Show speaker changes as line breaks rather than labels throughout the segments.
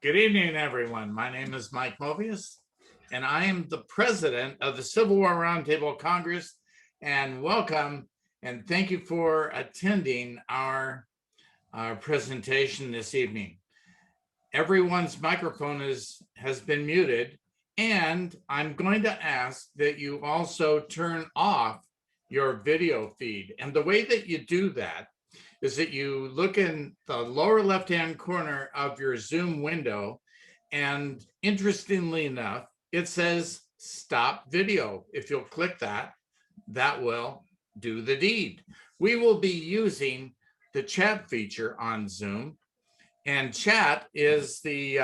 Good evening, everyone. My name is Mike Mobius, and I am the president of the Civil War Roundtable Congress. And welcome, and thank you for attending our presentation this evening. Everyone's microphone has been muted, and I'm going to ask that you also turn off your video feed. And the way that you do that is that you look in the lower left-hand corner of your Zoom window, and interestingly enough, it says stop video. If you'll click that, that will do the deed. We will be using the chat feature on Zoom, and chat is the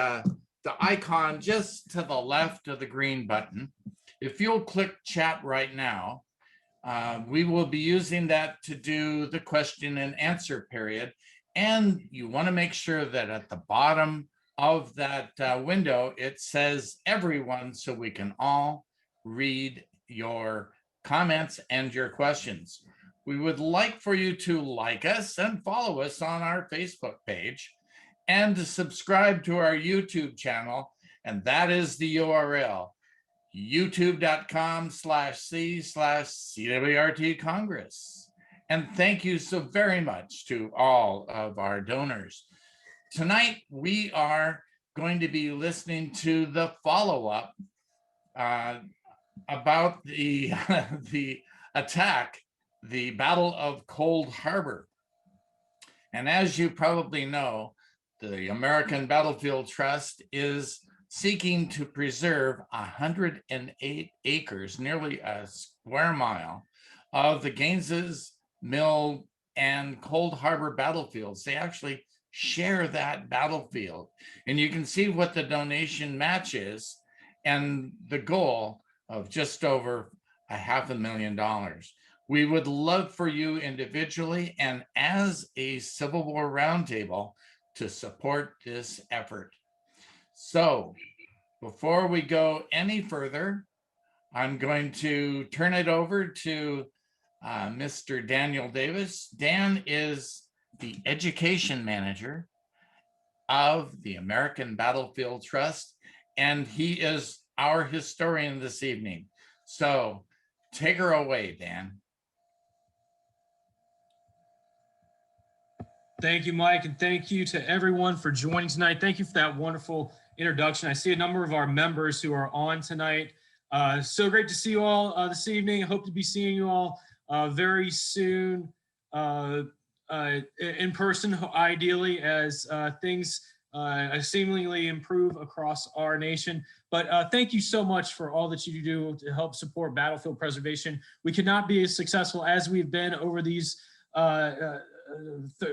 icon just to the left of the green button. If you'll click chat right now, we will be using that to do the question and answer period. And you want to make sure that at the bottom of that window, it says everyone, so we can all read your comments and your questions. We would like for you to like us and follow us on our Facebook page and to subscribe to our YouTube channel. And that is the URL, youtube.com/C/CWRT Congress. And thank you so very much to all of our donors. Tonight, we are going to be listening to the follow-up about the attack, the Battle of Cold Harbor. And as you probably know, the American Battlefield Trust is seeking to preserve 108 acres, nearly a square mile, of the Gaines's Mill and Cold Harbor battlefields. They actually share that battlefield. And you can see what the donation match is and the goal of just over $500,000. We would love for you individually and as a Civil War Roundtable to support this effort. So before we go any further, I'm going to turn it over to Mr. Daniel Davis. Dan is the education manager of the American Battlefield Trust, and he is our historian this evening. So take her away, Dan.
Thank you, Mike, and thank you to everyone for joining tonight. Thank you for that wonderful introduction. I see a number of our members who are on tonight. So great to see you all this evening. I hope to be seeing you all very soon in person, ideally, as things seemingly improve across our nation. But thank you so much for all that you do to help support battlefield preservation. We could not be as successful as we've been over these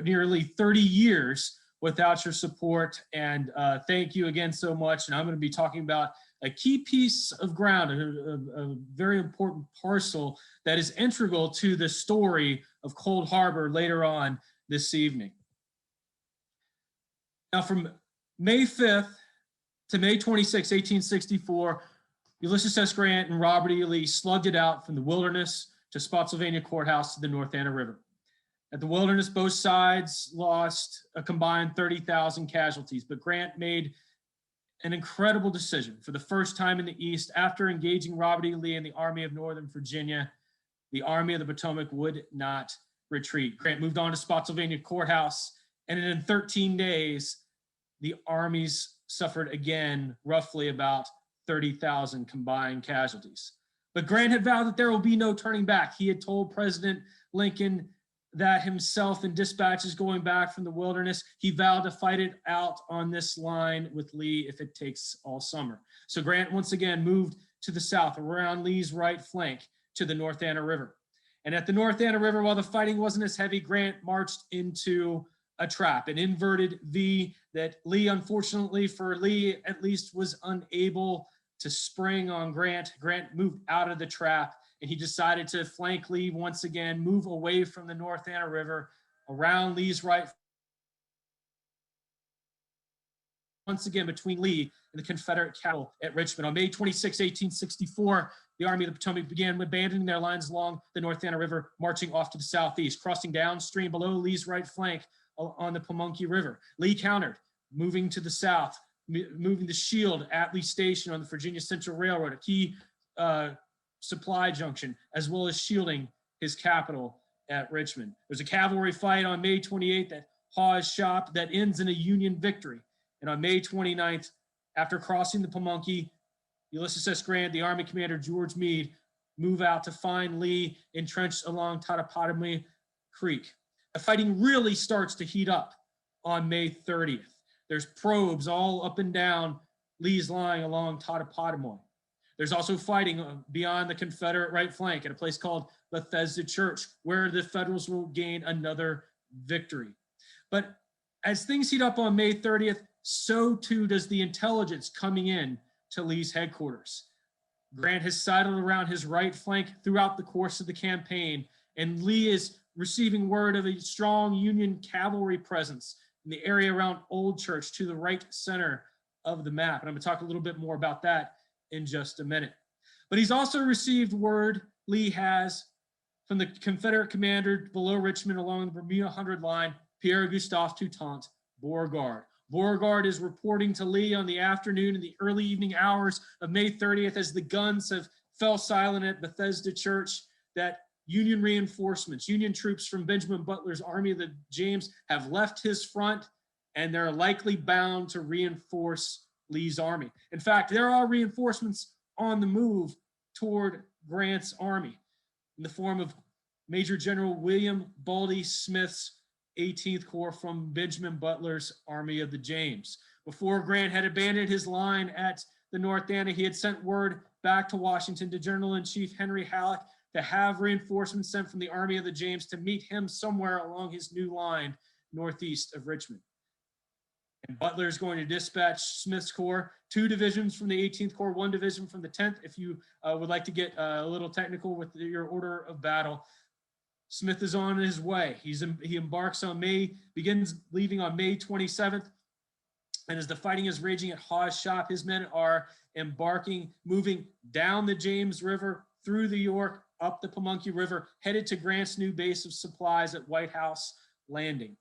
nearly 30 years without your support, and thank you again so much. And I'm going to be talking about a key piece of ground, a very important parcel that is integral to the story of Cold Harbor later on this evening. Now, from May 5th to May 26, 1864, Ulysses S. Grant and Robert E. Lee slugged it out from the Wilderness to Spotsylvania Courthouse to the North Anna River. At the Wilderness, both sides lost a combined 30,000 casualties, but Grant made an incredible decision. For the first time in the East, after engaging Robert E. Lee and the Army of Northern Virginia, the Army of the Potomac would not retreat. Grant moved on to Spotsylvania Courthouse, and in 13 days, the armies suffered again roughly about 30,000 combined casualties. But Grant had vowed that there will be no turning back. He had told President Lincoln that himself in dispatches going back from the Wilderness, he vowed to fight it out on this line with Lee if it takes all summer. So Grant once again moved to the south around Lee's right flank to the North Anna River. And at the North Anna River, while the fighting wasn't as heavy, Grant marched into a trap, an inverted V that Lee, unfortunately for Lee at least, was unable to spring on Grant. Grant moved out of the trap, and he decided to flank Lee once again, move away from the North Anna River, around Lee's right, once again between Lee and the Confederate capital at Richmond. On May 26, 1864, the Army of the Potomac began abandoning their lines along the North Anna River, marching off to the southeast, crossing downstream below Lee's right flank on the Pamunkey River. Lee countered, moving to the south, moving the shield at Lee Station on the Virginia Central Railroad, a key supply junction, as well as shielding his capital at Richmond. There's a cavalry fight on May 28th at Hawes Shop that ends in a Union victory. And on May 29th, after crossing the Pamunkey, Ulysses S. Grant, the Army commander George Meade, move out to find Lee entrenched along Totopotomoy Creek. The fighting really starts to heat up on May 30th. There's probes all up and down Lee's line along Totopotomoy. There's also fighting beyond the Confederate right flank at a place called Bethesda Church, where the Federals will gain another victory. But as things heat up on May 30th, so too does the intelligence coming in to Lee's headquarters. Grant has sidled around his right flank throughout the course of the campaign, and Lee is receiving word of a strong Union cavalry presence in the area around Old Church to the right center of the map. And I'm going to talk a little bit more about that in just a minute. But he's also received word, Lee has, from the Confederate commander below Richmond along the Bermuda Hundred line, Pierre Gustave Toutant Beauregard. Beauregard is reporting to Lee on the afternoon and the early evening hours of May 30th as the guns have fell silent at Bethesda Church that Union reinforcements, Union troops from Benjamin Butler's Army of the James have left his front, and they're likely bound to reinforce Lee's army. In fact, there are reinforcements on the move toward Grant's army in the form of Major General William Baldy Smith's 18th Corps from Benjamin Butler's Army of the James. Before Grant had abandoned his line at the North Anna, he had sent word back to Washington to General-in-Chief Henry Halleck to have reinforcements sent from the Army of the James to meet him somewhere along his new line northeast of Richmond. And Butler is going to dispatch Smith's Corps, 2 divisions from the 18th Corps, 1 division from the 10th. If you would like to get a little technical with your order of battle, Smith is on his way. He embarks on begins leaving on May 27th. And as the fighting is raging at Hawes Shop, his men are moving down the James River, through the York, up the Pamunkey River, headed to Grant's new base of supplies at White House Landing.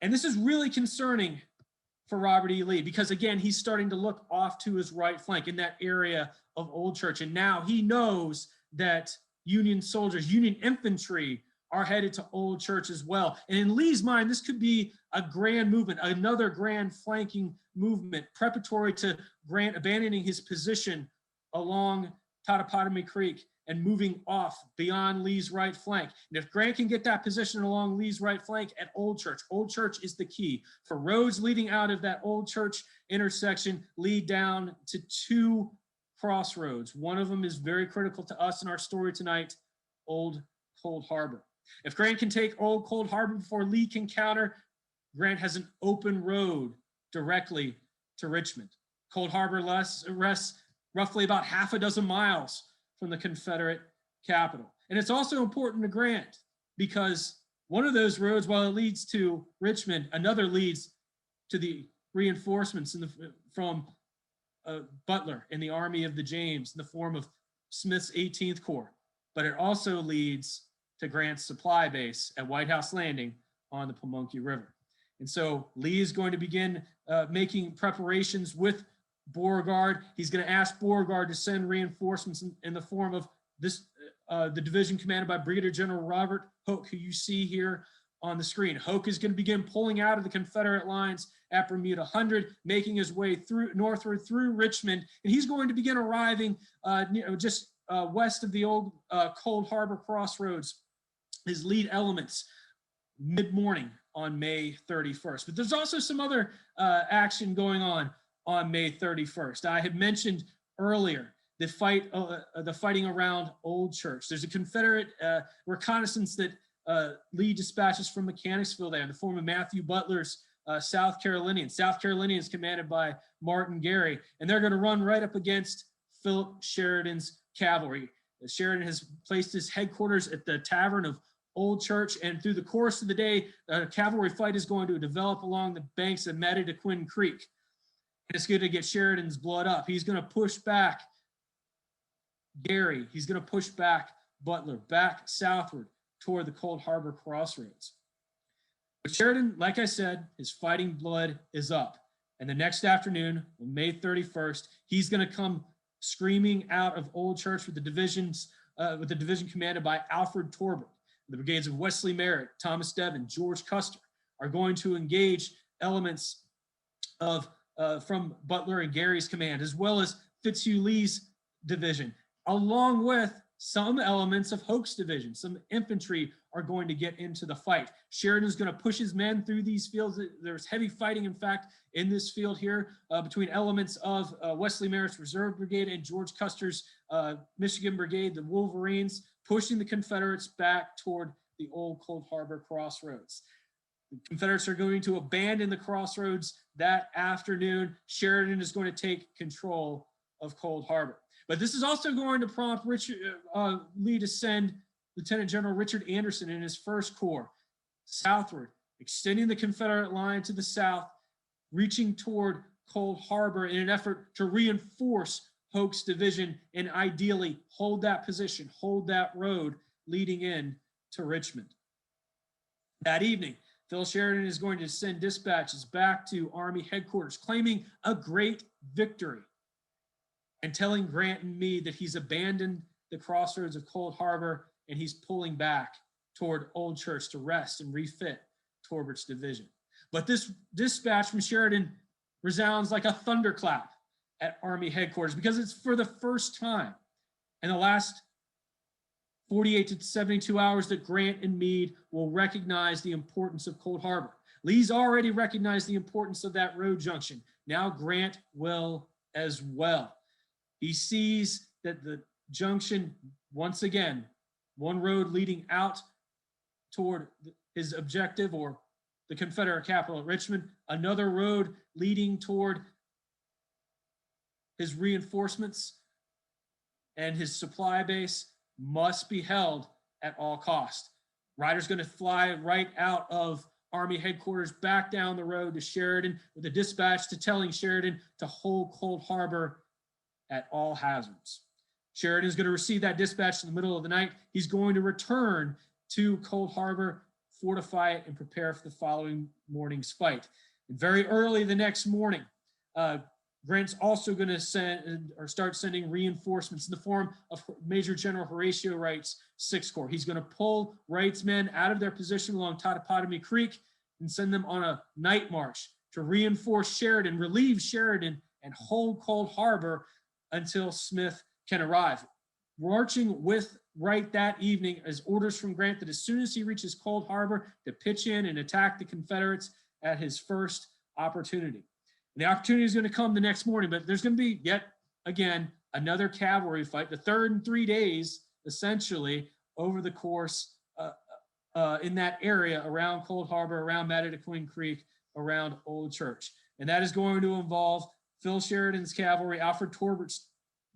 And this is really concerning for Robert E. Lee, because again, he's starting to look off to his right flank in that area of Old Church. And now he knows that Union soldiers, Union infantry are headed to Old Church as well. And in Lee's mind, this could be a grand movement, another grand flanking movement, preparatory to Grant abandoning his position along Totopotomoy Creek and moving off beyond Lee's right flank. And if Grant can get that position along Lee's right flank at Old Church is the key. For roads leading out of that Old Church intersection lead down to 2 crossroads. One of them is very critical to us in our story tonight, Old Cold Harbor. If Grant can take Old Cold Harbor before Lee can counter, Grant has an open road directly to Richmond. Cold Harbor rests roughly about half a dozen miles from the Confederate capital. And it's also important to Grant because one of those roads, while it leads to Richmond, another leads to the reinforcements from Butler in the Army of the James in the form of Smith's 18th Corps. But it also leads to Grant's supply base at White House Landing on the Pamunkey River. And so Lee is going to begin making preparations with Beauregard. He's going to ask Beauregard to send reinforcements in the form of the division commanded by Brigadier General Robert Hoke, who you see here on the screen. Hoke is going to begin pulling out of the Confederate lines at Bermuda Hundred, making his way northward through Richmond, and he's going to begin arriving just west of the old Cold Harbor crossroads, his lead elements, mid-morning on May 31st. But there's also some other action going on May 31st. I had mentioned earlier the fighting around Old Church. There's a Confederate reconnaissance that Lee dispatches from Mechanicsville there in the form of Matthew Butler's South Carolinians. South Carolinians commanded by Martin Gary, and they're going to run right up against Philip Sheridan's cavalry. Sheridan has placed his headquarters at the Tavern of Old Church, and through the course of the day, a cavalry fight is going to develop along the banks of Mattidaquin Creek. It's going to get Sheridan's blood up. He's going to push back Gary. He's going to push back Butler back southward toward the Cold Harbor crossroads. But Sheridan, like I said, his fighting blood is up And the next afternoon, on May 31st, he's going to come screaming out of Old Church with the division commanded by Alfred Torbert. The brigades of Wesley Merritt, Thomas Devon, George Custer are going to engage elements of from Butler and Gary's command, as well as Fitzhugh Lee's division, along with some elements of Hoke's division. Some infantry are going to get into the fight. Sheridan's going to push his men through these fields. There's heavy fighting, in fact, in this field here between elements of Wesley Merritt's Reserve Brigade and George Custer's Michigan Brigade, the Wolverines, pushing the Confederates back toward the old Cold Harbor crossroads. The Confederates are going to abandon the crossroads that afternoon. Sheridan is going to take control of Cold Harbor. But this is also going to prompt Lee to send Lieutenant General Richard Anderson and his First Corps southward, extending the Confederate line to the south, reaching toward Cold Harbor in an effort to reinforce Hoke's division and ideally hold that position, hold that road leading in to Richmond. That evening, Phil Sheridan is going to send dispatches back to Army headquarters claiming a great victory and telling Grant and Meade that he's abandoned the crossroads of Cold Harbor and he's pulling back toward Old Church to rest and refit Torbert's division. But this dispatch from Sheridan resounds like a thunderclap at Army headquarters because it's for the first time in the last 48 to 72 hours that Grant and Meade will recognize the importance of Cold Harbor. Lee's already recognized the importance of that road junction. Now Grant will as well. He sees that the junction, once again, one road leading out toward his objective or the Confederate capital at Richmond, another road leading toward his reinforcements and his supply base must be held at all cost. Riders going to fly right out of Army headquarters back down the road to Sheridan with a dispatch to telling Sheridan to hold Cold Harbor at all hazards. Sheridan is going to receive that dispatch in the middle of the night. He's going to return to Cold Harbor, fortify it, and prepare for the following morning's fight. And very early the next morning, Grant's also going to start sending reinforcements in the form of Major General Horatio Wright's Sixth Corps. He's going to pull Wright's men out of their position along Totopotomoy Creek and send them on a night march to reinforce Sheridan, relieve Sheridan, and hold Cold Harbor until Smith can arrive. Marching with Wright that evening as orders from Grant that as soon as he reaches Cold Harbor to pitch in and attack the Confederates at his first opportunity. And the opportunity is going to come the next morning, but there's going to be yet again another cavalry fight, the third in 3 days, essentially, over the course in that area around Cold Harbor, around Totopotomoy Creek, around Old Church. And that is going to involve Phil Sheridan's cavalry, Alfred Torbert's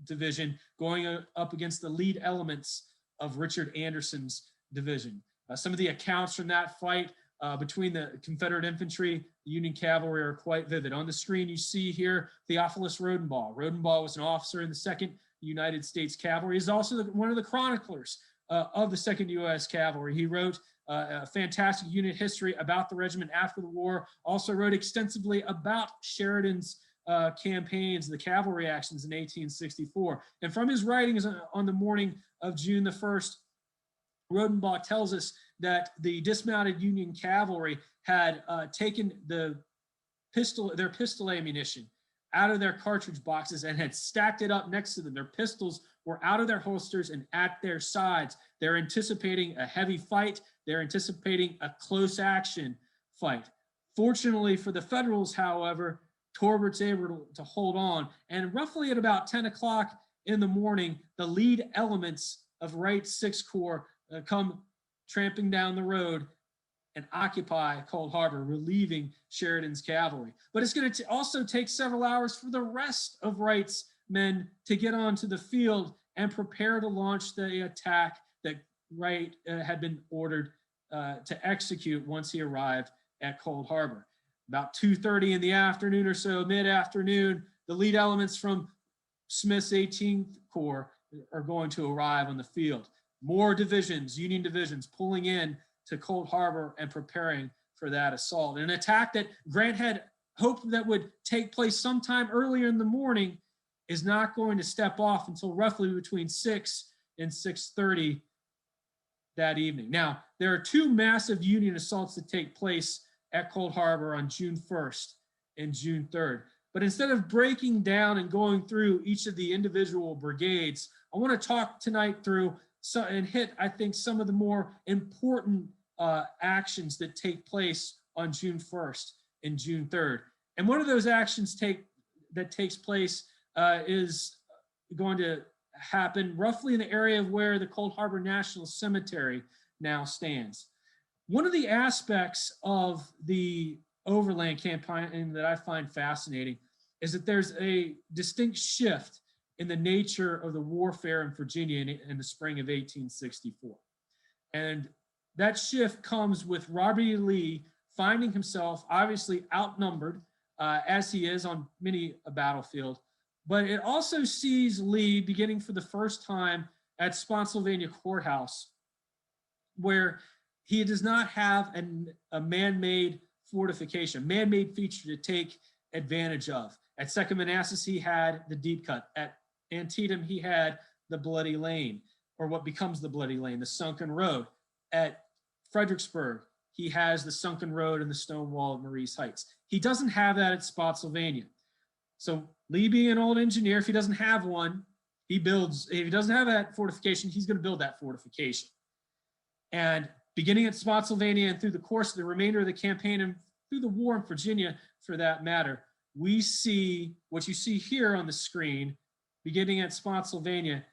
division, going up against the lead elements of Richard Anderson's division. Some of the accounts from that fight between the Confederate infantry, the Union cavalry are quite vivid. On the screen, you see here Theophilus Rodenbaugh. Rodenbaugh was an officer in the 2nd United States Cavalry. He's also one of the chroniclers of the 2nd U.S. Cavalry. He wrote a fantastic unit history about the regiment after the war, also wrote extensively about Sheridan's campaigns, the cavalry actions in 1864. And from his writings on the morning of June the 1st, Rodenbaugh tells us that the dismounted Union cavalry had taken their pistol ammunition out of their cartridge boxes and had stacked it up next to them. Their pistols were out of their holsters and at their sides. They're anticipating a heavy fight. They're anticipating a close action fight. Fortunately for the Federals, however, Torbert's able to hold on. And roughly at about 10 o'clock in the morning, the lead elements of Wright's Sixth Corps come tramping down the road and occupy Cold Harbor, relieving Sheridan's cavalry. But it's going to also take several hours for the rest of Wright's men to get onto the field and prepare to launch the attack that Wright had been ordered to execute once he arrived at Cold Harbor. About 2:30 in the afternoon or so, mid-afternoon, the lead elements from Smith's 18th Corps are going to arrive on the field. More divisions, Union divisions, pulling in to Cold Harbor and preparing for that assault. An attack that Grant had hope that would take place sometime earlier in the morning is not going to step off until roughly between 6 and 6:30 that evening. Now, there are two massive Union assaults that take place at Cold Harbor on June 1st and June 3rd. But instead of breaking down and going through each of the individual brigades, I want to talk tonight through and hit, I think, some of the more important actions that take place on June 1st and June 3rd. And one of those actions that takes place is going to happen roughly in the area of where the Cold Harbor National Cemetery now stands. One of the aspects of the overland campaign that I find fascinating is that there's a distinct shift in the nature of the warfare in Virginia in the spring of 1864. And that shift comes with Robert E. Lee finding himself obviously outnumbered as he is on many a battlefield. But it also sees Lee beginning for the first time at Spotsylvania Courthouse, where he does not have a man-made fortification, man-made feature to take advantage of. At Second Manassas, he had the deep cut. At Antietam, he had the Bloody Lane, or what becomes the Bloody Lane, the sunken road. At Fredericksburg, he has the sunken road and the stone wall at Marie's Heights. He doesn't have that at Spotsylvania. So Lee, being an old engineer, if he doesn't have one, he builds. If he doesn't have that fortification, he's going to build that fortification. And beginning at Spotsylvania and through the course of the remainder of the campaign and through the war in Virginia, for that matter, we see what you see here on the screen, beginning at Spotsylvania,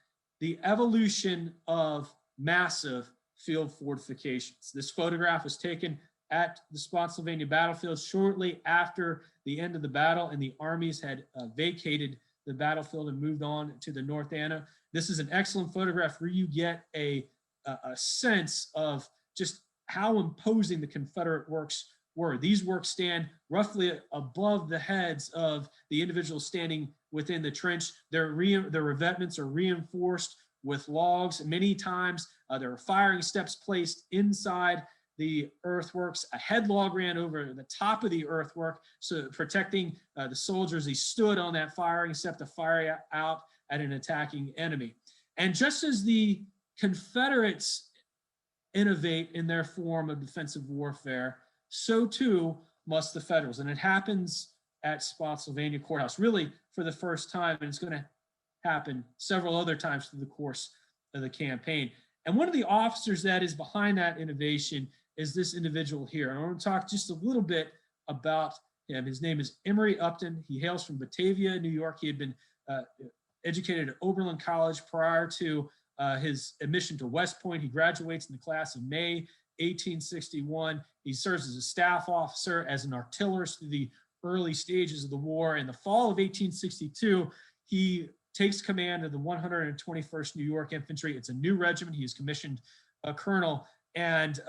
the evolution of massive field fortifications. This photograph was taken at the Spotsylvania battlefield shortly after the end of the battle, and the armies had vacated the battlefield and moved on to the North Anna. This is an excellent photograph where you get a sense of just how imposing the Confederate works were. These works stand roughly above the heads of the individuals standing within the trench. Their revetments are reinforced with logs. Many times there are firing steps placed inside the earthworks. A headlog ran over the top of the earthwork, so protecting the soldiers. He stood on that firing step to fire out at an attacking enemy. And just as the Confederates innovate in their form of defensive warfare, so too must the Federals. And it happens at Spotsylvania Courthouse, really for the first time, and it's going to happen several other times through the course of the campaign. And one of the officers that is behind that innovation is this individual here. And I want to talk just a little bit about him. His name is Emory Upton. He hails from Batavia, New York. He had been educated at Oberlin College prior to his admission to West Point. He graduates in the class of May 1861. He serves as a staff officer, as an artillerist through the early stages of the war. In the fall of 1862, he takes command of the 121st New York Infantry. It's a new regiment. He is commissioned a colonel. And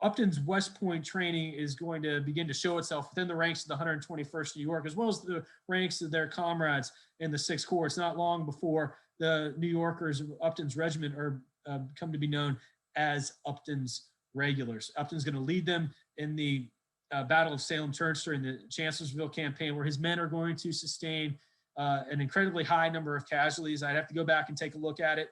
Upton's West Point training is going to begin to show itself within the ranks of the 121st New York, as well as the ranks of their comrades in the 6th Corps. It's not long before the New Yorkers, Upton's regiment, are come to be known as Upton's Regulars. Upton's going to lead them in the Battle of Salem Church during the Chancellorsville campaign, where his men are going to sustain an incredibly high number of casualties. I'd have to go back and take a look at it,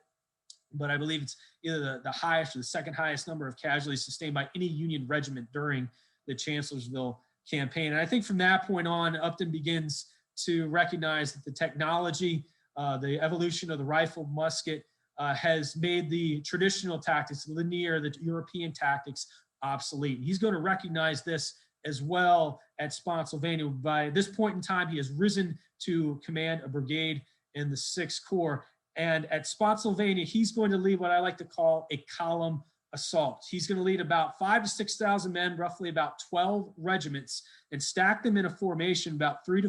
but I believe it's either the highest or the second highest number of casualties sustained by any Union regiment during the Chancellorsville campaign. And I think from that point on, Upton begins to recognize that the technology, the evolution of the rifle musket has made the traditional tactics, the linear, the European tactics, obsolete. He's going to recognize this as well at Spotsylvania. By this point in time, he has risen to command a brigade in the 6th Corps. And at Spotsylvania, he's going to lead what I like to call a column assault. He's going to lead about 5,000 to 6,000 men, roughly about 12 regiments, and stack them in a formation, about 3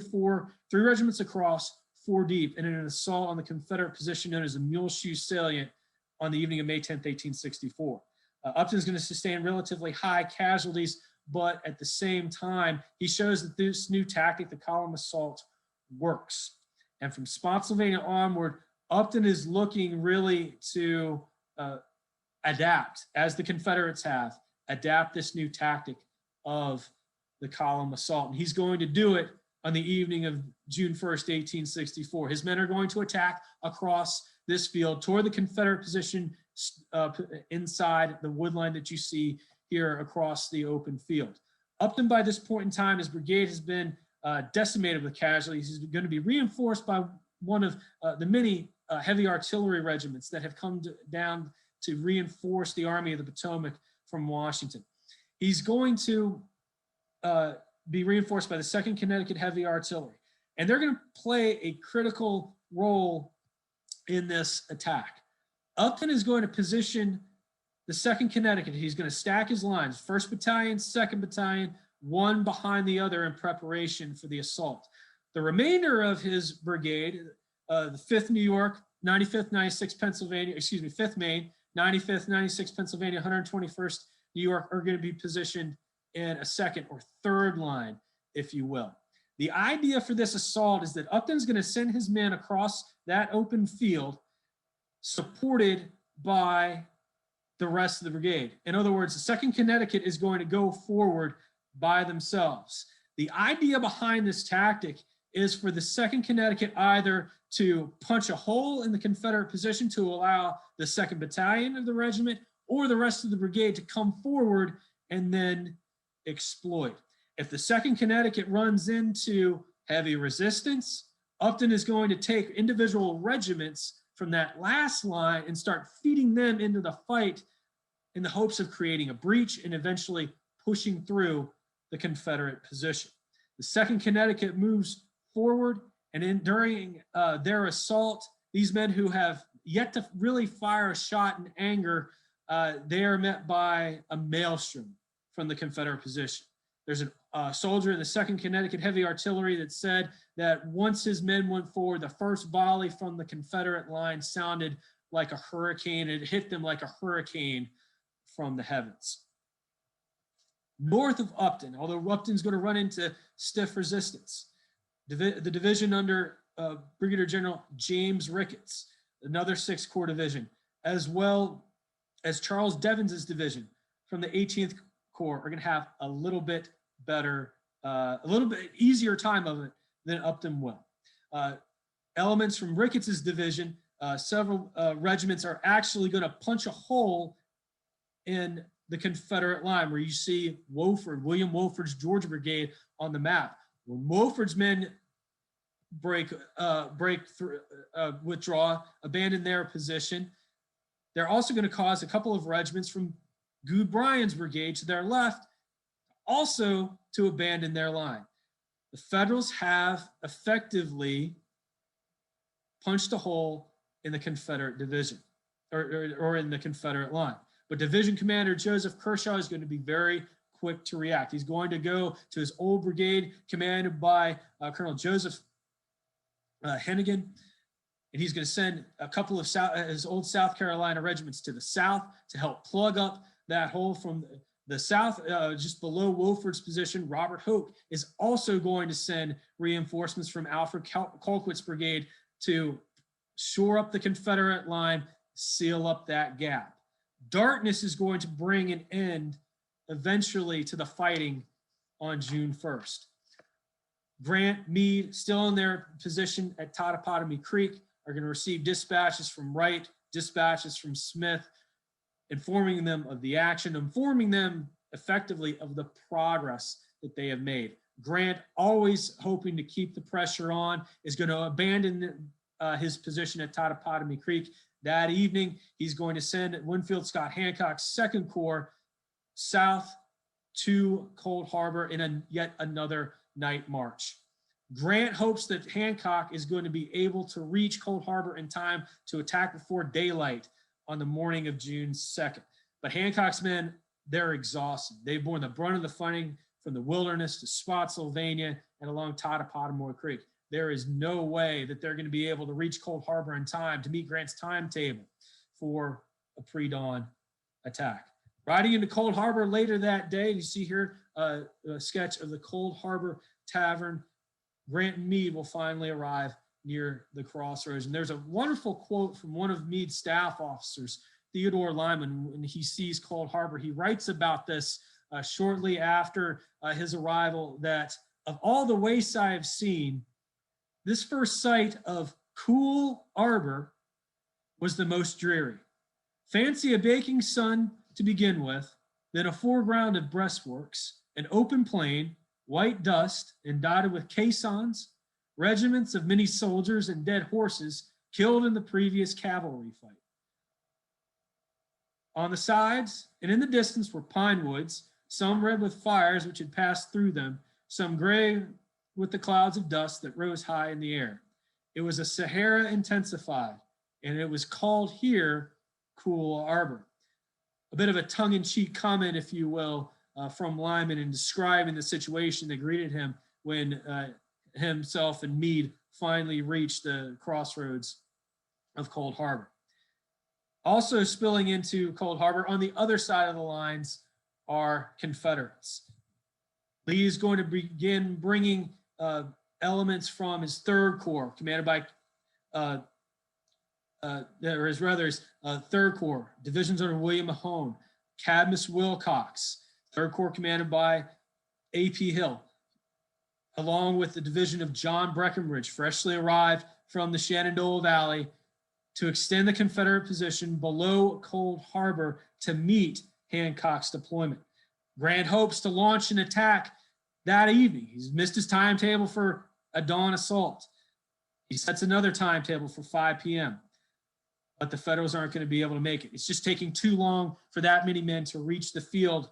regiments across, 4 deep, in an assault on the Confederate position known as the Muleshoe Salient on the evening of May 10th, 1864. Upton's going to sustain relatively high casualties, but at the same time, he shows that this new tactic, the column assault, works. And from Spotsylvania onward, Upton is looking really to adapt, as the Confederates have, adapt this new tactic of the column assault. And he's going to do it on the evening of June 1st, 1864. His men are going to attack across this field toward the Confederate position inside the wood line that you see here across the open field. Upton, by this point in time, his brigade has been decimated with casualties. He's going to be reinforced by one of the many heavy artillery regiments that have come down to reinforce the Army of the Potomac from Washington. He's going to be reinforced by the 2nd Connecticut Heavy Artillery, and they're going to play a critical role in this attack. Upton is going to position the 2nd Connecticut. He's going to stack his lines, 1st Battalion, 2nd Battalion, one behind the other in preparation for the assault. The remainder of his brigade, the 5th New York, 95th, 96th Pennsylvania, 5th Maine, 95th, 96th Pennsylvania, 121st New York, are going to be positioned in a 2nd or 3rd line, if you will. The idea for this assault is that Upton's going to send his men across that open field supported by the rest of the brigade. In other words, the 2nd Connecticut is going to go forward by themselves. The idea behind this tactic is for the 2nd Connecticut either to punch a hole in the Confederate position to allow the 2nd Battalion of the regiment or the rest of the brigade to come forward and then exploit. If the 2nd Connecticut runs into heavy resistance, Upton is going to take individual regiments from that last line and start feeding them into the fight in the hopes of creating a breach and eventually pushing through the Confederate position. The 2nd Connecticut moves forward, and during their assault, these men who have yet to really fire a shot in anger, they are met by a maelstrom from the Confederate position. There's a soldier in the 2nd Connecticut Heavy Artillery that said that once his men went forward, the first volley from the Confederate line sounded like a hurricane. It hit them like a hurricane from the heavens. North of Upton, although Upton's going to run into stiff resistance, the division under Brigadier General James Ricketts, another 6th Corps division, as well as Charles Devons's division from the 18th Corps, are going to have a little bit better, a little bit easier time of it than Upton will. Elements from Ricketts's division, several regiments are actually going to punch a hole in the Confederate line where you see Wofford, William Wofford's Georgia Brigade on the map. When Wofford's men withdraw, abandon their position, they're also going to cause a couple of regiments from Good Bryan's brigade to their left also to abandon their line. The Federals have effectively punched a hole in the Confederate division or in the Confederate line. But Division Commander Joseph Kershaw is going to be very quick to react. He's going to go to his old brigade commanded by Colonel Joseph Hennigan, and he's going to send a couple of his old South Carolina regiments to the south to help plug up that hole from the south, just below Wofford's position. Robert Hoke is also going to send reinforcements from Alfred Colquitt's brigade to shore up the Confederate line, seal up that gap. Darkness is going to bring an end eventually to the fighting on June 1st. Grant, Meade, still in their position at Totopotomoy Creek, are going to receive dispatches from Wright, dispatches from Smith, informing them of the action, informing them effectively of the progress that they have made. Grant, always hoping to keep the pressure on, is going to abandon his position at Totopotomoy Creek. That evening, he's going to send Winfield Scott Hancock's 2nd Corps south to Cold Harbor in yet another night march. Grant hopes that Hancock is going to be able to reach Cold Harbor in time to attack before daylight on the morning of June 2nd. But Hancock's men, they're exhausted. They've borne the brunt of the fighting from the Wilderness to Spotsylvania and along Totopotomoy Creek. There is no way that they're going to be able to reach Cold Harbor in time to meet Grant's timetable for a pre-dawn attack. Riding into Cold Harbor later that day, you see here a sketch of the Cold Harbor Tavern. Grant and Meade will finally arrive near the crossroads. And there's a wonderful quote from one of Meade's staff officers, Theodore Lyman, when he sees Cold Harbor. He writes about this shortly after his arrival that of all the wastes I have seen, this first sight of cool arbor was the most dreary. Fancy a baking sun to begin with, then a foreground of breastworks, an open plain, white dust, and dotted with caissons, regiments of many soldiers and dead horses killed in the previous cavalry fight. On the sides and in the distance were pine woods, some red with fires which had passed through them, some gray with the clouds of dust that rose high in the air. It was a Sahara intensified, and it was called here Cool Arbor. A bit of a tongue-in-cheek comment, if you will, from Lyman in describing the situation that greeted him when himself and Meade finally reached the crossroads of Cold Harbor. Also spilling into Cold Harbor on the other side of the lines are Confederates. Lee is going to begin bringing elements from his Third Corps, commanded by, Third Corps, divisions under William Mahone, Cadmus Wilcox, Third Corps commanded by A.P. Hill, along with the division of John Breckinridge, freshly arrived from the Shenandoah Valley, to extend the Confederate position below Cold Harbor to meet Hancock's deployment. Grant hopes to launch an attack that evening. He's missed his timetable for a dawn assault. He sets another timetable for 5 p.m., but the Federals aren't going to be able to make it. It's just taking too long for that many men to reach the field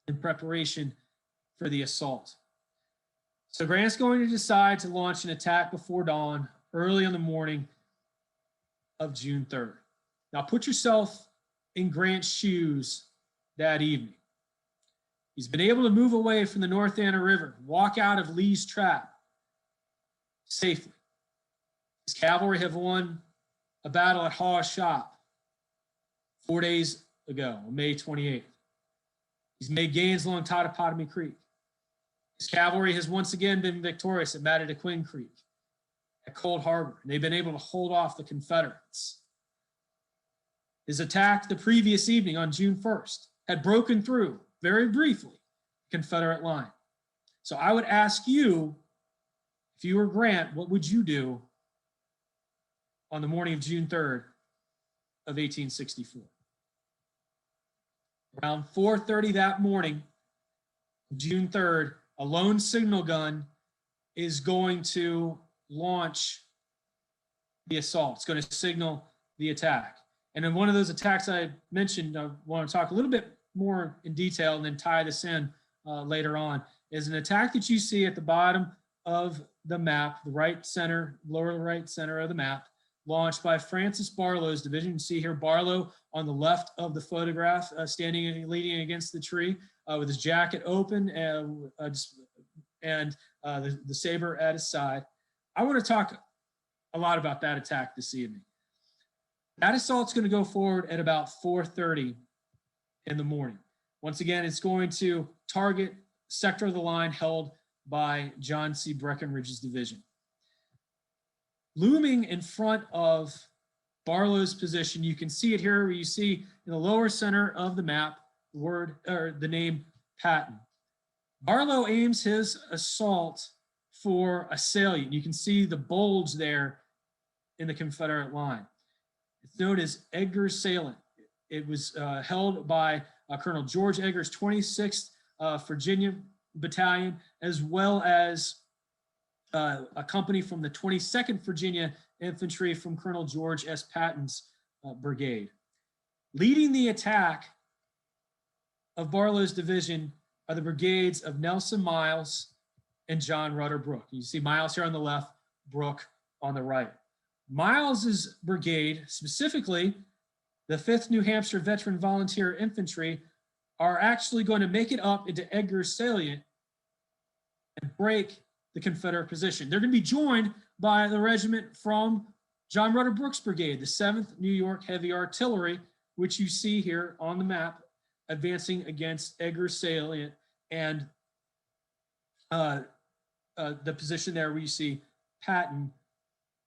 in preparation for the assault. So Grant's going to decide to launch an attack before dawn, early in the morning of June 3rd. Now put yourself in Grant's shoes that evening. He's been able to move away from the North Anna River, walk out of Lee's trap safely. His cavalry have won a battle at Hawes Shop 4 days ago, on May 28th. He's made gains along Totopotomoy Creek. His cavalry has once again been victorious at Matataquin Creek, at Cold Harbor, and they've been able to hold off the Confederates. His attack the previous evening on June 1st had broken through, very briefly, the Confederate line. So I would ask you, if you were Grant, what would you do on the morning of June 3rd of 1864? Around 4:30 that morning, June 3rd, a lone signal gun is going to launch the assault. It's going to signal the attack. And in one of those attacks I mentioned, I want to talk a little bit more in detail and then tie this in later on, is an attack that you see at the bottom of the map, the right center, lower right center of the map, launched by Francis Barlow's division. You see here Barlow on the left of the photograph, standing and leaning against the tree with his jacket open and the saber at his side. I want to talk a lot about that attack this evening. That assault's going to go forward at about 4:30 in the morning. Once again, it's going to target sector of the line held by John C. Breckinridge's division. Looming in front of Barlow's position, you can see it here where you see in the lower center of the map the name Patton. Barlow aims his assault for a salient. You can see the bulge there in the Confederate line. It's known as Edgar's Salient. It was held by Colonel George Edgar's 26th Virginia Battalion, as well as a company from the 22nd Virginia Infantry from Colonel George S. Patton's brigade. Leading the attack of Barlow's division are the brigades of Nelson Miles and John Rutter Brooke. You see Miles here on the left, Brooke on the right. Miles's brigade, specifically the 5th New Hampshire Veteran Volunteer Infantry, are actually going to make it up into Edgar's Salient and break the Confederate position. They're going to be joined by the regiment from John Rutter Brooke's brigade, the 7th New York Heavy Artillery, which you see here on the map, advancing against Edgar's Salient and the position there where you see Patton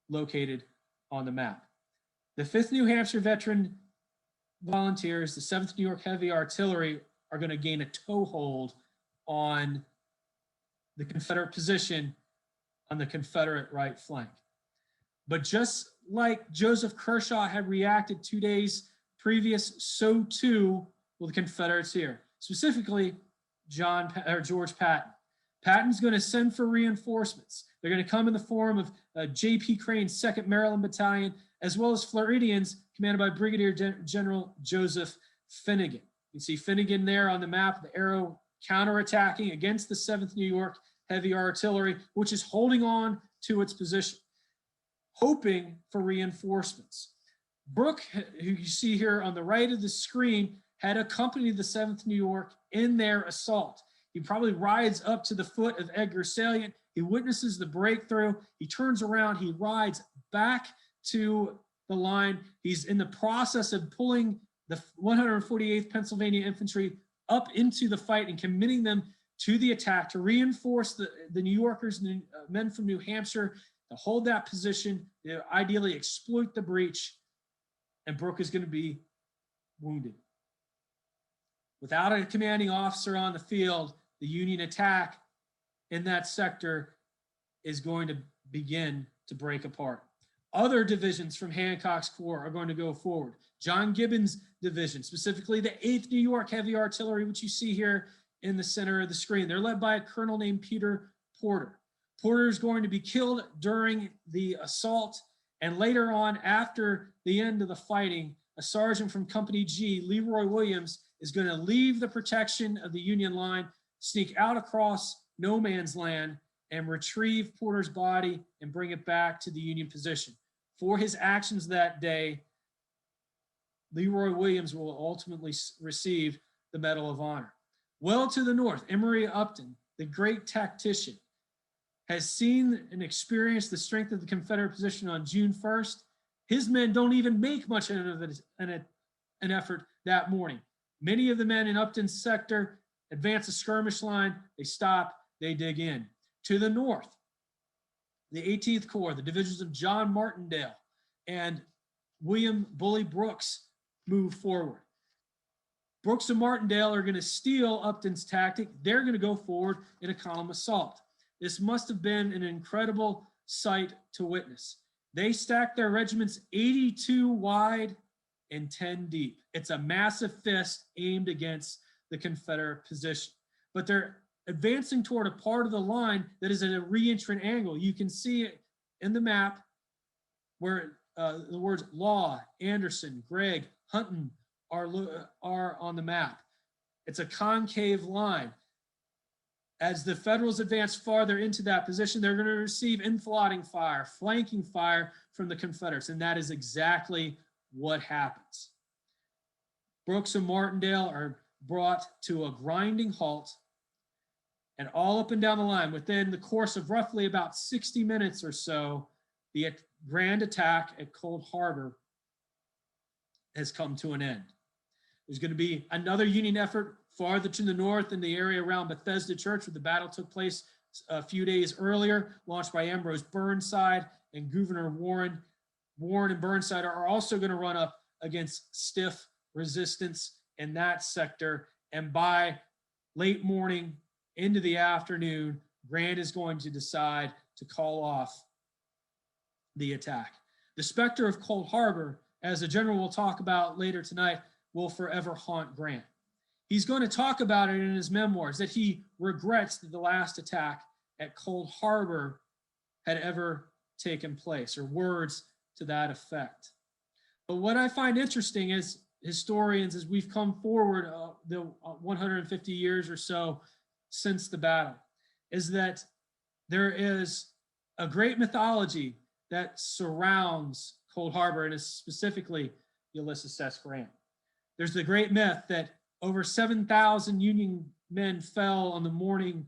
located on the map. The 5th New Hampshire Veteran Volunteers, the 7th New York Heavy Artillery, are going to gain a toehold on the Confederate position on the Confederate right flank. But just like Joseph Kershaw had reacted 2 days previous, so too will the Confederates here, specifically George Patton. Patton's going to send for reinforcements. They're going to come in the form of J.P. Crane's 2nd Maryland Battalion, as well as Floridians commanded by Brigadier General Joseph Finnegan. You can see Finnegan there on the map, the arrow counterattacking against the 7th New York Heavy Artillery, which is holding on to its position, hoping for reinforcements. Brooke, who you see here on the right of the screen, had accompanied the 7th New York in their assault. He probably rides up to the foot of Edgar Salient. He witnesses the breakthrough. He turns around. He rides back to the line. He's in the process of pulling the 148th Pennsylvania Infantry up into the fight and committing them to the attack to reinforce the New Yorkers and the men from New Hampshire to hold that position, to ideally exploit the breach, and Brooke is going to be wounded. Without a commanding officer on the field, the Union attack in that sector is going to begin to break apart. Other divisions from Hancock's Corps are going to go forward. John Gibbon's division, specifically the 8th New York Heavy Artillery, which you see here in the center of the screen. They're led by a colonel named Peter Porter. Porter is going to be killed during the assault, and later on, after the end of the fighting, a sergeant from Company G, Leroy Williams, is going to leave the protection of the Union line, sneak out across no man's land, and retrieve Porter's body and bring it back to the Union position. For his actions that day, Leroy Williams will ultimately receive the Medal of Honor. Well to the north, Emory Upton, the great tactician, has seen and experienced the strength of the Confederate position on June 1st. His men don't even make much of an effort that morning. Many of the men in Upton's sector advance a skirmish line, they stop, they dig in. To the north, the 18th Corps, the divisions of John Martindale and William Bully Brooks move forward. Brooks and Martindale are going to steal Upton's tactic. They're going to go forward in a column assault. This must have been an incredible sight to witness. They stacked their regiments 82 wide and 10 deep. It's a massive fist aimed against the Confederate position. But they're advancing toward a part of the line that is at a re-entrant angle. You can see it in the map where the words Law, Anderson, Gregg, Hunton are on the map. It's a concave line. As the Federals advance farther into that position, they're going to receive infiltrating fire, flanking fire from the Confederates, and that is exactly what happens. Brooks and Martindale are brought to a grinding halt, and all up and down the line, within the course of roughly about 60 minutes or so, the grand attack at Cold Harbor has come to an end. There's going to be another Union effort farther to the north in the area around Bethesda Church, where the battle took place a few days earlier, launched by Ambrose Burnside and Gouverneur Warren. Warren and Burnside are also going to run up against stiff resistance in that sector. And by late morning into the afternoon, Grant is going to decide to call off the attack. The specter of Cold Harbor, as the general will talk about later tonight, will forever haunt Grant. He's going to talk about it in his memoirs, that he regrets that the last attack at Cold Harbor had ever taken place, or words to that effect. But what I find interesting is historians, as we've come forward the 150 years or so since the battle, is that there is a great mythology that surrounds Cold Harbor, and is specifically Ulysses S. Grant. There's the great myth that over 7,000 Union men fell on the morning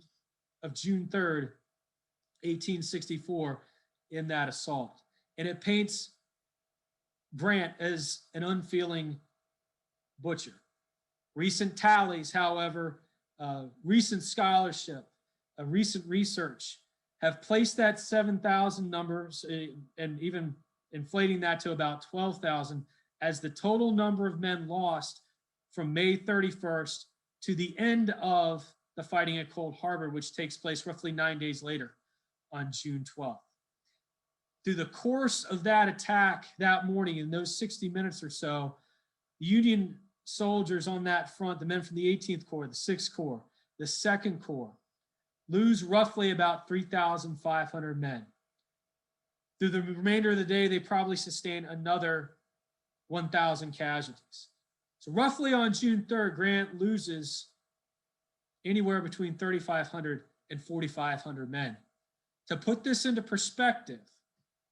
of June 3rd, 1864, in that assault. And it paints Grant as an unfeeling butcher. Recent tallies, however, recent scholarship, recent research have placed that 7,000 numbers, and even inflating that to about 12,000, as the total number of men lost from May 31st to the end of the fighting at Cold Harbor, which takes place roughly 9 days later on June 12th. Through the course of that attack that morning, in those 60 minutes or so, Union soldiers on that front, the men from the 18th Corps, the 6th Corps, the 2nd Corps, lose roughly about 3,500 men. Through the remainder of the day, they probably sustain another 1,000 casualties. So roughly on June 3rd, Grant loses anywhere between 3,500 and 4,500 men. To put this into perspective,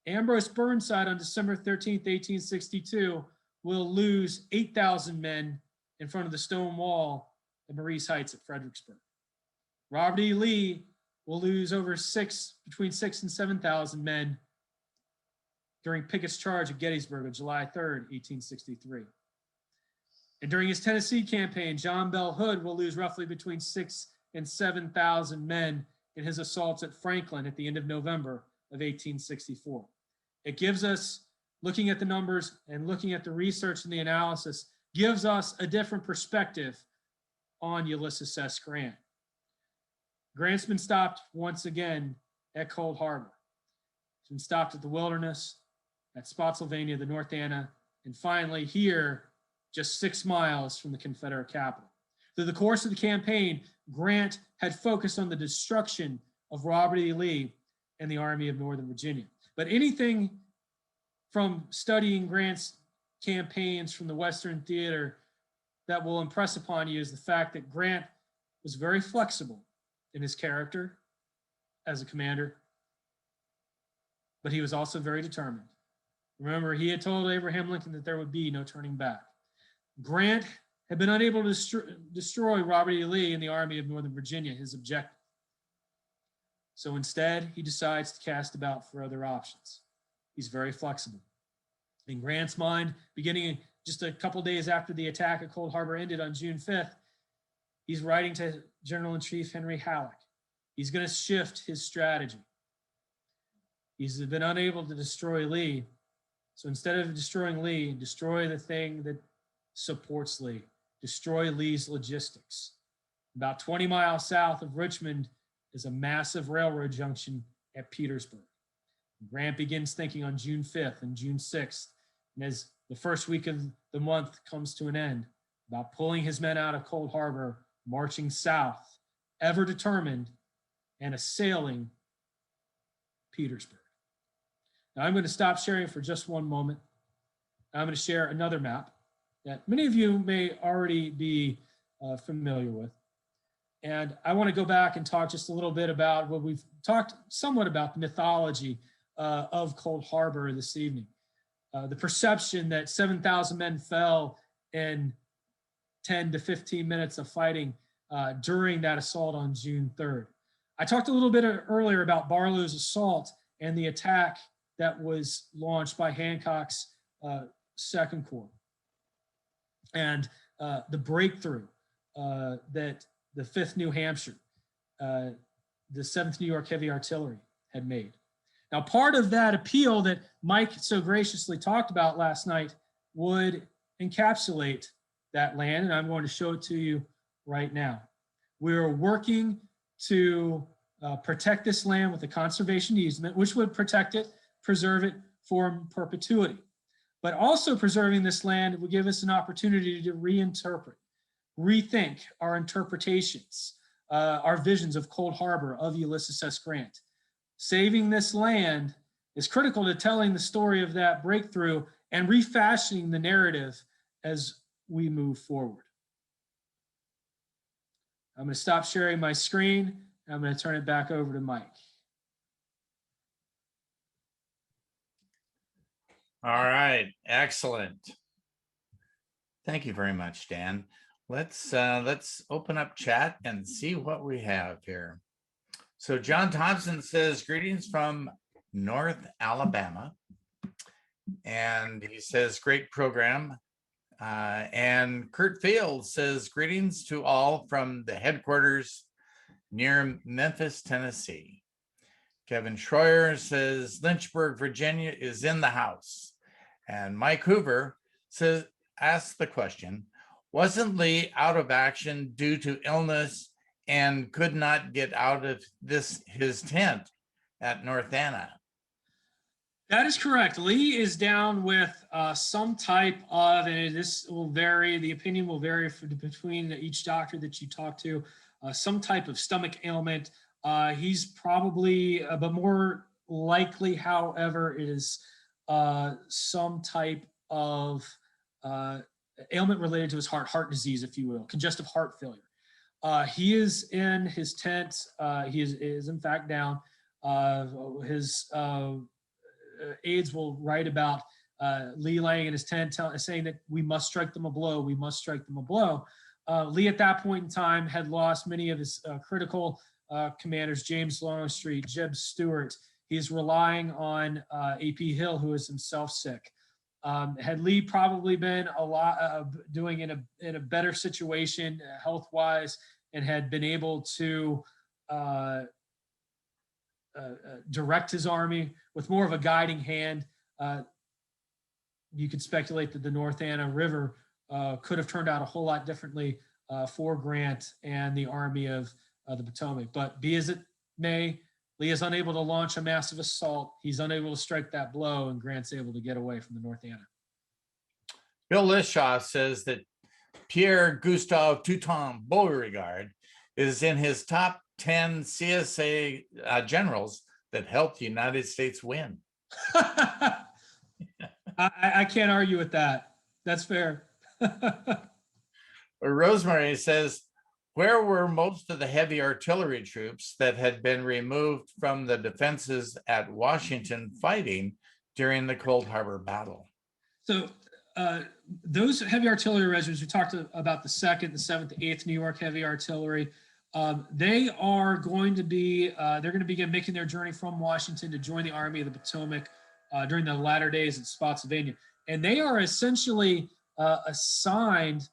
Ambrose Burnside on December 13th, 1862, will lose 8,000 men in front of the stone wall at Marie's Heights at Fredericksburg. Robert E. Lee will lose between 6,000 and 7,000 men during Pickett's charge at Gettysburg on July 3rd, 1863. And during his Tennessee campaign, John Bell Hood will lose roughly between 6,000 and 7,000 men in his assaults at Franklin at the end of November of 1864. It gives us, looking at the numbers and looking at the research and the analysis, gives us a different perspective on Ulysses S. Grant. Grant's been stopped once again at Cold Harbor. He's been stopped at the Wilderness, at Spotsylvania, the North Anna, and finally here, just 6 miles from the Confederate capital. Through the course of the campaign, Grant had focused on the destruction of Robert E. Lee and the Army of Northern Virginia. But anything from studying Grant's campaigns from the Western Theater that will impress upon you is the fact that Grant was very flexible in his character as a commander, but he was also very determined. Remember, he had told Abraham Lincoln that there would be no turning back. Grant had been unable to destroy Robert E. Lee and the Army of Northern Virginia, his objective. So instead, he decides to cast about for other options. He's very flexible. In Grant's mind, beginning just a couple days after the attack at Cold Harbor ended on June 5th, he's writing to General-in-Chief Henry Halleck. He's going to shift his strategy. He's been unable to destroy Lee. So instead of destroying Lee, destroy the thing that supports Lee. Destroy Lee's logistics. About 20 miles south of Richmond is a massive railroad junction at Petersburg. Grant begins thinking on June 5th and June 6th, and as the first week of the month comes to an end, about pulling his men out of Cold Harbor, marching south, ever determined, and assailing Petersburg. Now I'm going to stop sharing for just one moment. I'm going to share another map that many of you may already be familiar with. And I want to go back and talk just a little bit about what we've talked somewhat about, the mythology of Cold Harbor this evening. The perception that 7,000 men fell in 10 to 15 minutes of fighting during that assault on June 3rd. I talked a little bit earlier about Barlow's assault and the attack that was launched by Hancock's 2nd Corps. And the breakthrough that the 5th New Hampshire, the 7th New York Heavy Artillery had made. Now, part of that appeal that Mike so graciously talked about last night would encapsulate that land, and I'm going to show it to you right now. We're working to protect this land with a conservation easement, which would protect it, preserve it for perpetuity. But also preserving this land would give us an opportunity to reinterpret, rethink our interpretations, our visions of Cold Harbor, of Ulysses S. Grant. Saving this land is critical to telling the story of that breakthrough and refashioning the narrative as we move forward. I'm going to stop sharing my screen. And I'm going to turn it back over to Mike.
All right, excellent. Thank you very much, Dan. Let's open up chat and see what we have here. So John Thompson says, greetings from North Alabama. And he says, great program. And Kurt Fields says, greetings to all from the headquarters near Memphis, Tennessee. Kevin Schroyer says, Lynchburg, Virginia is in the house. And Mike Hoover says, asks the question, Wasn't Lee out of action due to illness and could not get out of his tent at North Anna?
That is correct. Lee is down with some type of, and this will vary, the opinion will vary between each doctor that you talk to, some type of stomach ailment. He's probably, but more likely, however, it is some type of ailment related to his heart disease, if you will, congestive heart failure. He is in his tent. He is in fact down. His aides will write about Lee laying in his tent, saying that we must strike them a blow. We must strike them a blow. Lee, at that point in time, had lost many of his critical commanders, James Longstreet, Jeb Stewart. He's relying on AP Hill, who is himself sick. Had Lee probably been doing in a better situation health-wise and had been able to direct his army with more of a guiding hand, you could speculate that the North Anna River could have turned out a whole lot differently for Grant and the Army of the Potomac. But be as it may, Lee is unable to launch a massive assault. He's unable to strike that blow, and Grant's able to get away from the North Anna.
Bill Lishaw says that Pierre Gustave Touton Beauregard is in his top 10 CSA generals that helped the United States win.
I can't argue with that. That's fair.
Rosemary says, where were most of the heavy artillery troops that had been removed from the defenses at Washington fighting during the Cold Harbor Battle?
So those heavy artillery regiments, we talked about the 2nd, the 7th, the 8th New York Heavy Artillery. They are going to be, they're going to begin making their journey from Washington to join the Army of the Potomac during the latter days at Spotsylvania. And they are essentially assigned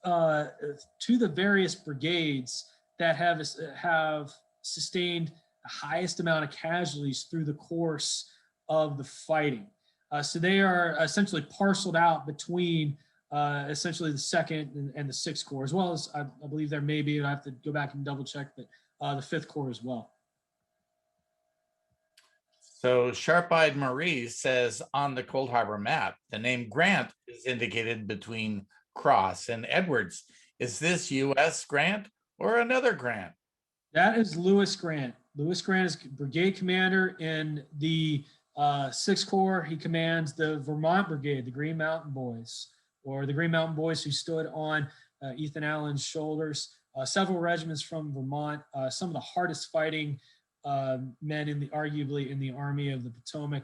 to the various brigades that have sustained the highest amount of casualties through the course of the fighting. So they are essentially parceled out between essentially the 2nd and the 6th Corps, as well as I believe there may be, and I have to go back and double check, but the 5th Corps as well.
So Sharp-Eyed Marie says on the Cold Harbor map, the name Grant is indicated between Cross and Edwards. Is this U.S. Grant or another Grant?
That is Lewis Grant. Lewis Grant is brigade commander in the 6th Corps. He commands the Vermont Brigade, the Green Mountain Boys, or the Green Mountain Boys who stood on Ethan Allen's shoulders. Several regiments from Vermont, some of the hardest fighting men arguably in the Army of the Potomac.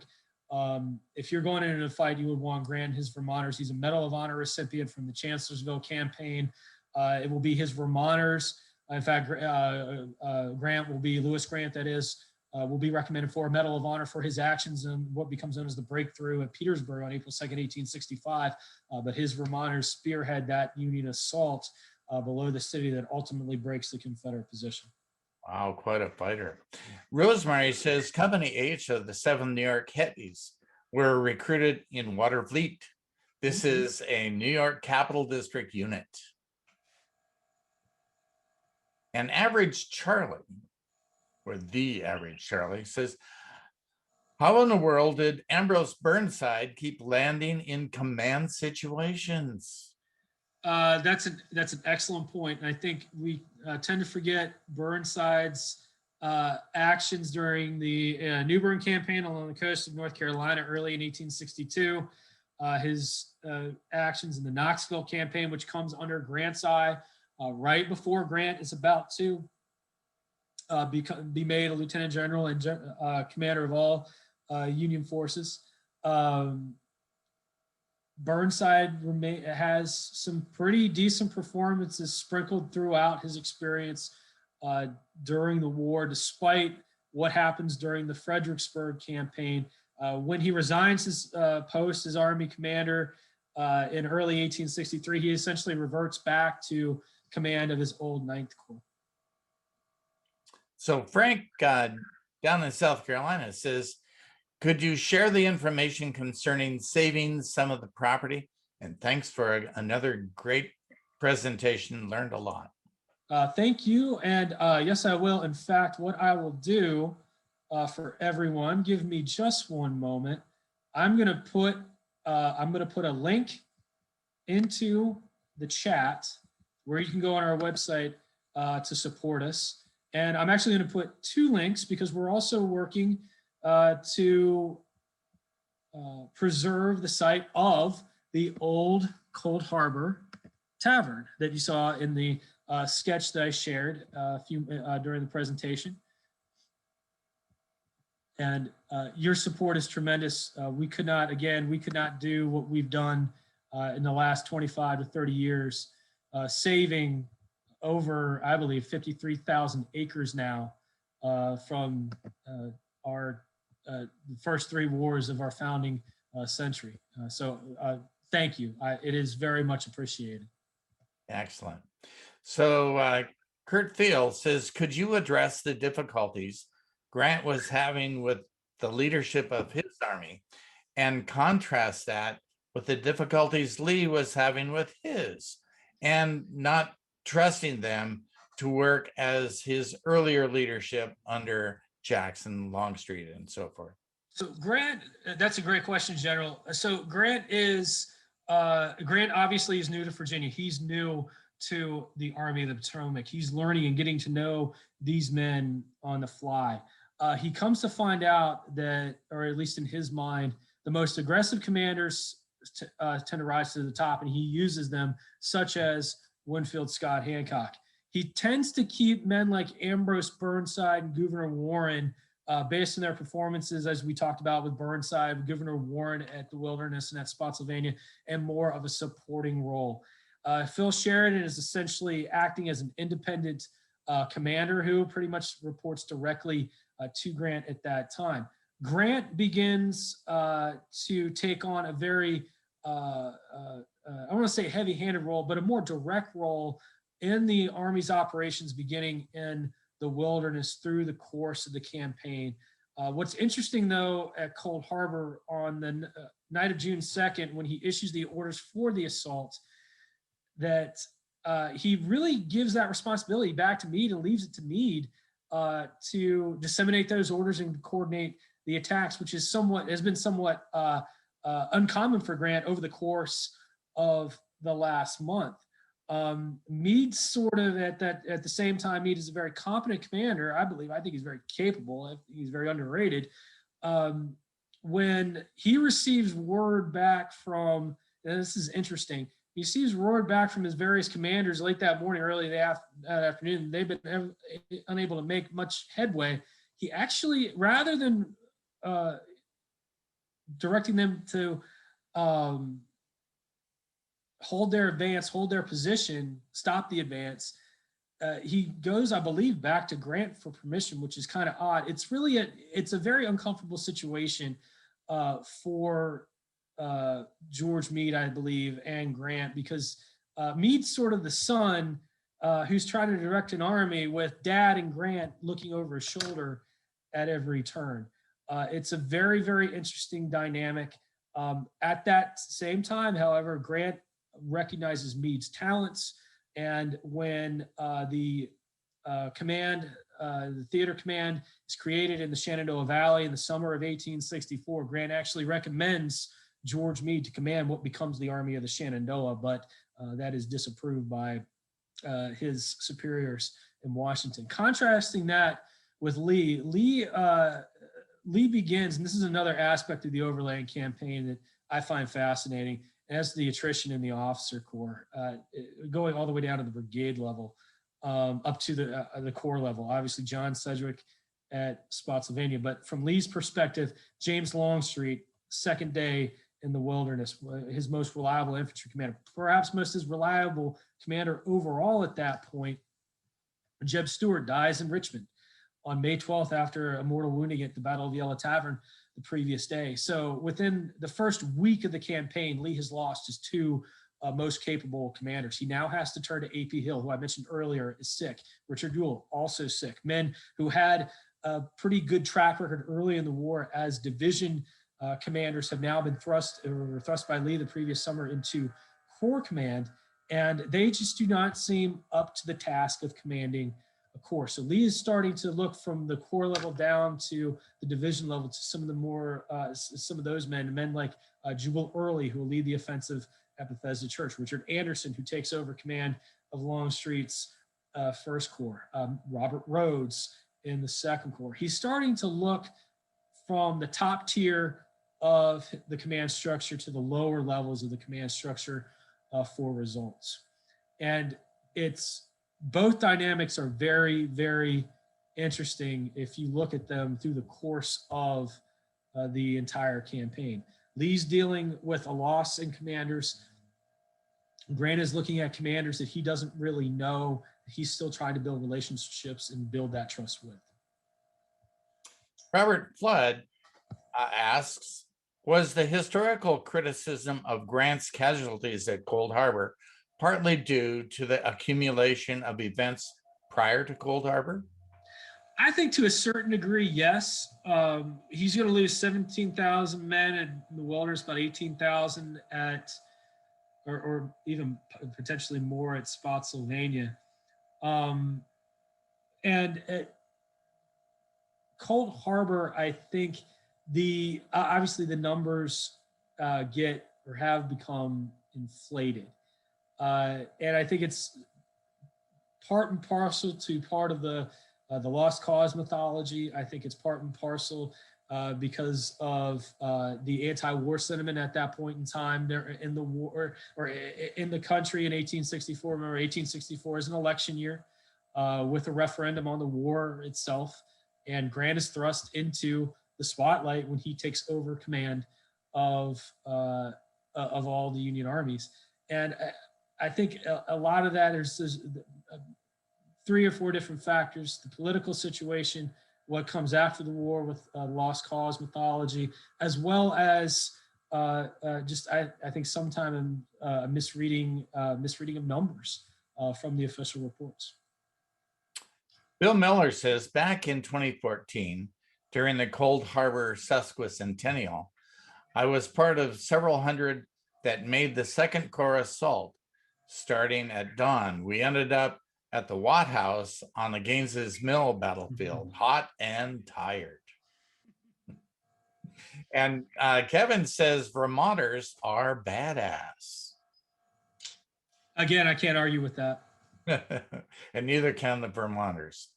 If you're going into a fight, you would want Grant, his Vermonters. He's a Medal of Honor recipient from the Chancellorsville campaign. It will be his Vermonters. In fact, Grant will be, Lewis Grant, that is, will be recommended for a Medal of Honor for his actions in what becomes known as the breakthrough at Petersburg on April 2nd, 1865. But his Vermonters spearhead that Union assault below the city that ultimately breaks the Confederate position.
Wow, quite a fighter. Rosemary says Company H of the 7th New York Heavies were recruited in Watervliet. This is a New York Capital District unit. And Average Charlie, or the Average Charlie, says, how in the world did Ambrose Burnside keep landing in command situations?
That's an excellent point. And I think we tend to forget Burnside's actions during the New Bern campaign along the coast of North Carolina early in 1862. His actions in the Knoxville campaign, which comes under Grant's eye right before Grant is about to be made a lieutenant general and commander of all Union forces. Burnside has some pretty decent performances sprinkled throughout his experience during the war, despite what happens during the Fredericksburg campaign. When he resigns his post as Army commander in early 1863, he essentially reverts back to command of his old 9th Corps.
So Frank down in South Carolina says, could you share the information concerning saving some of the property And thanks for another great presentation. Learned a lot.
Thank you. And yes, I will. In fact, what I will do for everyone, give me just one moment. I'm gonna put a link into the chat where you can go on our website to support us. And I'm actually going to put two links because we're also working to preserve the site of the old Cold Harbor Tavern that you saw in the sketch that I shared during the presentation. And your support is tremendous. We could not do what we've done in the last 25 to 30 years, saving over, I believe, 53,000 acres now from our first three wars of our founding century. So thank you. It is very much appreciated.
Excellent. So Kurt Thiel says, could you address the difficulties Grant was having with the leadership of his army and contrast that with the difficulties Lee was having with his and not trusting them to work as his earlier leadership under Jackson, Longstreet, and so forth?
So Grant, that's a great question, General. So Grant obviously is new to Virginia. He's new to the Army of the Potomac. He's learning and getting to know these men on the fly. He comes to find out that, or at least in his mind, the most aggressive commanders tend to rise to the top, and he uses them, such as Winfield Scott Hancock. He tends to keep men like Ambrose Burnside and Gouverneur Warren based on their performances, as we talked about with Burnside, Gouverneur Warren at the Wilderness and at Spotsylvania, and more of a supporting role. Phil Sheridan is essentially acting as an independent commander who pretty much reports directly to Grant at that time. Grant begins to take on a very, I want to say heavy-handed role, but a more direct role in the Army's operations beginning in the Wilderness through the course of the campaign. What's interesting, though, at Cold Harbor on the night of June 2nd, when he issues the orders for the assault, that he really gives that responsibility back to Meade and leaves it to Meade to disseminate those orders and coordinate the attacks, which has been somewhat uncommon for Grant over the course of the last month. Meade sort of at the same time, Meade is a very competent commander, I believe. I think he's very capable. He's very underrated. When he receives word back from, and this is interesting, he receives word back from his various commanders late that morning, early that afternoon. They've been unable to make much headway. He actually, rather than directing them to hold their advance, hold their position, stop the advance, he goes, I believe, back to Grant for permission, which is kind of odd. It's a very uncomfortable situation for George Meade, I believe, and Grant, because Meade's sort of the son who's trying to direct an army with Dad and Grant looking over his shoulder at every turn. It's a very, very interesting dynamic. At that same time, however, Grant recognizes Meade's talents, and when the theater command is created in the Shenandoah Valley in the summer of 1864, Grant actually recommends George Meade to command what becomes the Army of the Shenandoah, but that is disapproved by his superiors in Washington. Contrasting that with Lee begins, and this is another aspect of the overland campaign that I find fascinating, as the attrition in the officer corps, going all the way down to the brigade level, up to the corps level. Obviously, John Sedgwick at Spotsylvania, but from Lee's perspective, James Longstreet, second day in the Wilderness, his most reliable infantry commander, perhaps most his reliable commander overall at that point. Jeb Stuart dies in Richmond on May 12th after a mortal wounding at the Battle of Yellow Tavern the previous day. So within the first week of the campaign, Lee has lost his two most capable commanders. He now has to turn to A.P. Hill, who I mentioned earlier is sick. Richard Ewell, also sick. Men who had a pretty good track record early in the war as division commanders have now been thrust by Lee the previous summer into Corps Command, and they just do not seem up to the task of commanding a corps. So Lee is starting to look from the corps level down to the division level to some of the more some of those men like Jubal Early, who will lead the offensive at Bethesda Church, Richard Anderson, who takes over command of Longstreet's First Corps, Robert Rhodes in the Second Corps. He's starting to look from the top tier of the command structure to the lower levels of the command structure for results. And it's both dynamics are very, very interesting if you look at them through the course of the entire campaign. Lee's dealing with a loss in commanders. Grant is looking at commanders that he doesn't really know. He's still trying to build relationships and build that trust with.
Robert Flood asks, was the historical criticism of Grant's casualties at Cold Harbor partly due to the accumulation of events prior to Cold Harbor?
I think to a certain degree, yes. He's going to lose 17,000 men in the wilderness, about 18,000 at, or even potentially more at Spotsylvania. And at Cold Harbor, I think obviously the numbers get or have become inflated. And I think it's part and parcel to part of the lost cause mythology. I think it's part and parcel because of the anti-war sentiment at that point in time there in the war or in the country in 1864. Remember, 1864 is an election year with a referendum on the war itself. And Grant is thrust into the spotlight when he takes over command of all the Union armies. And I think a lot of that is 3 or 4 different factors: the political situation, what comes after the war with lost cause mythology, as well as just I think sometime in misreading of numbers from the official reports.
Bill Miller says, back in 2014, during the Cold Harbor sesquicentennial, I was part of several hundred that made the Second Corps assault. Starting at dawn, we ended up at the Watt House on the Gaines's Mill battlefield, hot and tired. And Kevin says Vermonters are badass.
Again, I can't argue with that.
And neither can the Vermonters.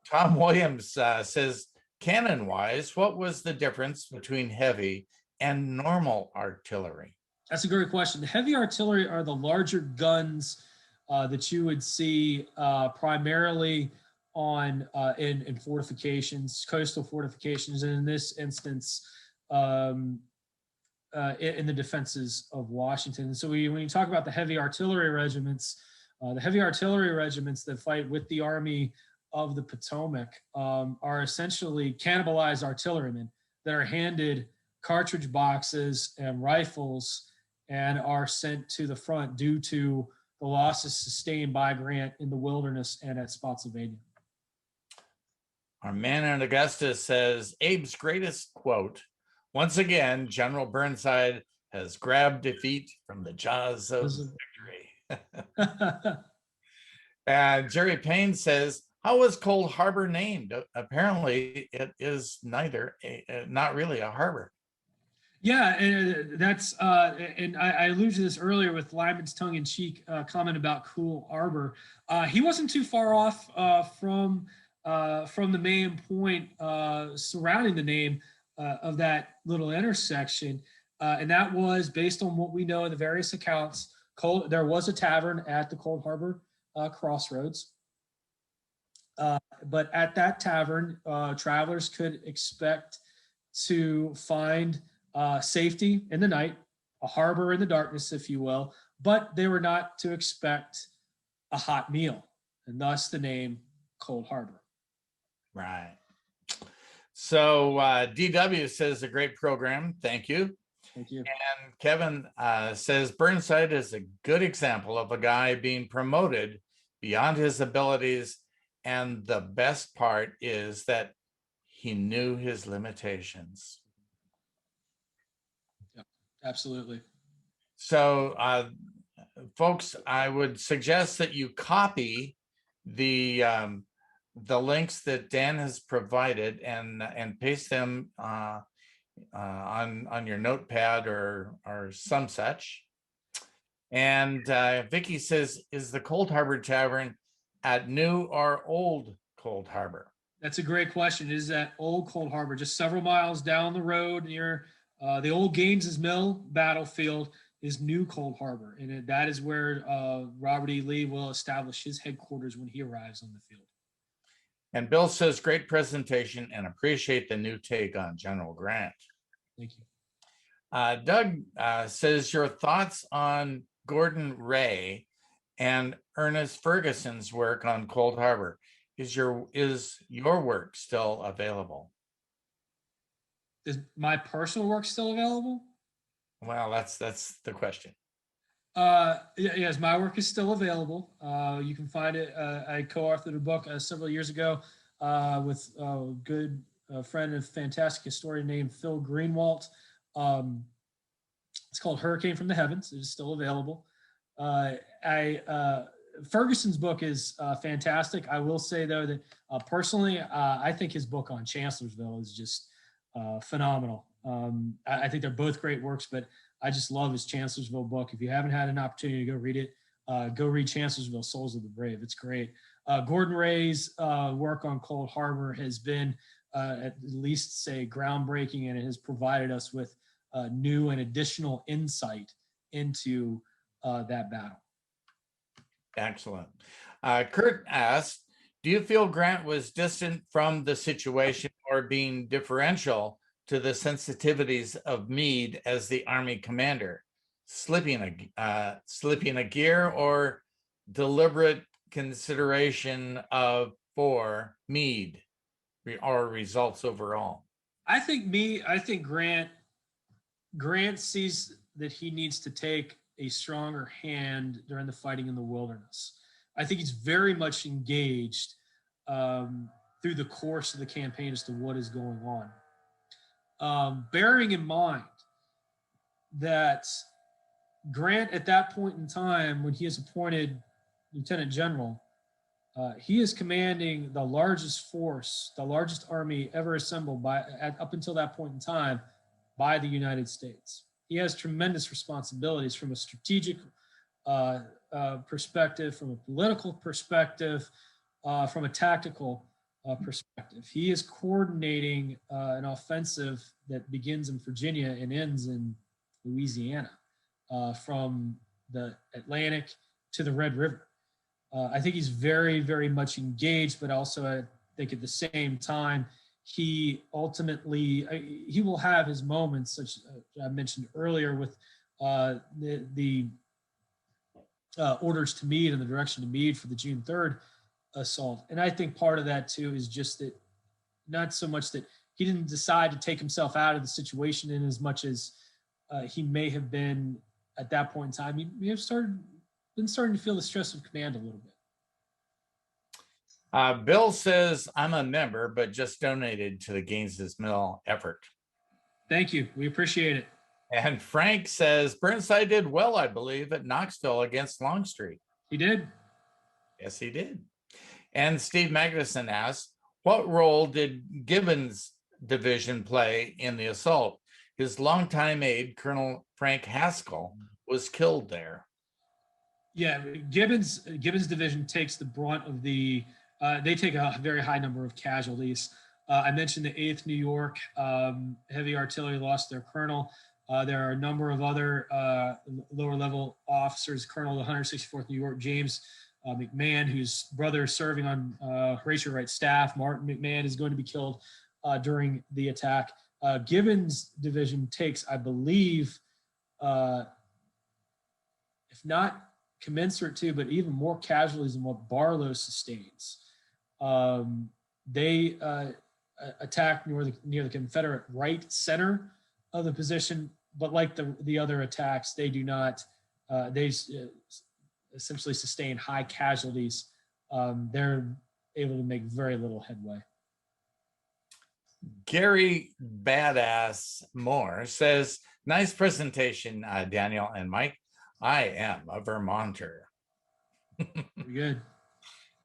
Tom Williams says, cannon-wise, what was the difference between heavy and normal artillery?
That's a great question. The heavy artillery are the larger guns that you would see primarily on in fortifications, coastal fortifications, and in this instance, in the defenses of Washington. And so when you talk about the heavy artillery regiments that fight with the Army of the Potomac are essentially cannibalized artillerymen that are handed cartridge boxes and rifles and are sent to the front due to the losses sustained by Grant in the wilderness and at Spotsylvania.
Our man in Augusta says, Abe's greatest quote, once again, General Burnside has grabbed defeat from the jaws of victory. And Jerry Payne says, how was Cold Harbor named? Apparently it is not really a harbor.
Yeah, and that's and I alluded to this earlier with Lyman's tongue-in-cheek comment about Cool Harbor. He wasn't too far off from the main point surrounding the name of that little intersection, and that was based on what we know in the various accounts. There was a tavern at the Cold Harbor crossroads, but at that tavern, travelers could expect to find safety in the night, a harbor in the darkness, if you will, but they were not to expect a hot meal, and thus the name Cold Harbor.
Right. So DW says, a great program. Thank you.
Thank you.
And Kevin says, Burnside is a good example of a guy being promoted beyond his abilities. And the best part is that he knew his limitations.
Absolutely.
So, folks, I would suggest that you copy the links that Dan has provided and paste them on your notepad or some such. And Vicky says, "Is the Cold Harbor Tavern at New or Old Cold Harbor?"
That's a great question. It is at Old Cold Harbor, just several miles down the road near the old Gaines's Mill battlefield is New Cold Harbor. And that is where Robert E. Lee will establish his headquarters when he arrives on the field.
And Bill says, "Great presentation and appreciate the new take on General Grant."
Thank you.
Doug says, "Your thoughts on Gordon Ray and Ernest Ferguson's work on Cold Harbor. Is your work still available?"
Is my personal work still available?
Well, that's the question.
Yes, my work is still available. You can find it. I co-authored a book several years ago with a good friend and fantastic historian named Phil Greenwalt. It's called Hurricane from the Heavens. It is still available. Ferguson's book is fantastic. I will say, though, that personally, I think his book on Chancellorsville is just phenomenal. I think they're both great works, but I just love his Chancellorsville book. If you haven't had an opportunity to go read it, go read Chancellorsville, Souls of the Brave. It's great. Gordon Ray's work on Cold Harbor has been at least, say, groundbreaking, and it has provided us with new and additional insight into that battle.
Excellent. Kurt asked, "Do you feel Grant was distant from the situation or being differential to the sensitivities of Meade as the Army commander, slipping a gear or deliberate consideration for Meade or results overall?"
I think Grant sees that he needs to take a stronger hand during the fighting in the wilderness. I think he's very much engaged through the course of the campaign as to what is going on. Bearing in mind that Grant, at that point in time, when he is appointed lieutenant general, he is commanding the largest force, the largest army ever assembled up until that point in time by the United States. He has tremendous responsibilities from a strategic perspective, from a political perspective, from a tactical perspective. He is coordinating an offensive that begins in Virginia and ends in Louisiana, from the Atlantic to the Red River. I think he's very, very much engaged, but also I think at the same time, he ultimately he will have his moments, such I mentioned earlier, with the orders to Meade and the direction to Meade for the June 3rd assault. And I think part of that too is just that, not so much that he didn't decide to take himself out of the situation in as much as he may have been at that point in time. He may have been starting to feel the stress of command a little bit.
Bill says, "I'm a member, but just donated to the Gaines's Mill effort."
Thank you. We appreciate it.
And Frank says, "Burnside did well, I believe, at Knoxville against Longstreet."
He did.
Yes, he did. And Steve Magnuson asks, "What role did Gibbons' division play in the assault? His longtime aide, Colonel Frank Haskell, was killed there."
Yeah, Gibbons' division takes the brunt of the. They take a very high number of casualties. I mentioned the 8th New York heavy artillery lost their colonel. There are a number of other lower level officers. Colonel of the 164th New York, James McMahon, whose brother is serving on Horatio Wright's staff. Martin McMahon is going to be killed during the attack. Gibbons' division takes, I believe, if not commensurate to, but even more casualties than what Barlow sustains. They attacked near the Confederate right center of the position, but like the other attacks, they do not. They essentially sustain high casualties. They're able to make very little headway.
Gary Badass Moore says, nice presentation, Daniel and Mike. I am a Vermonter.
Pretty good.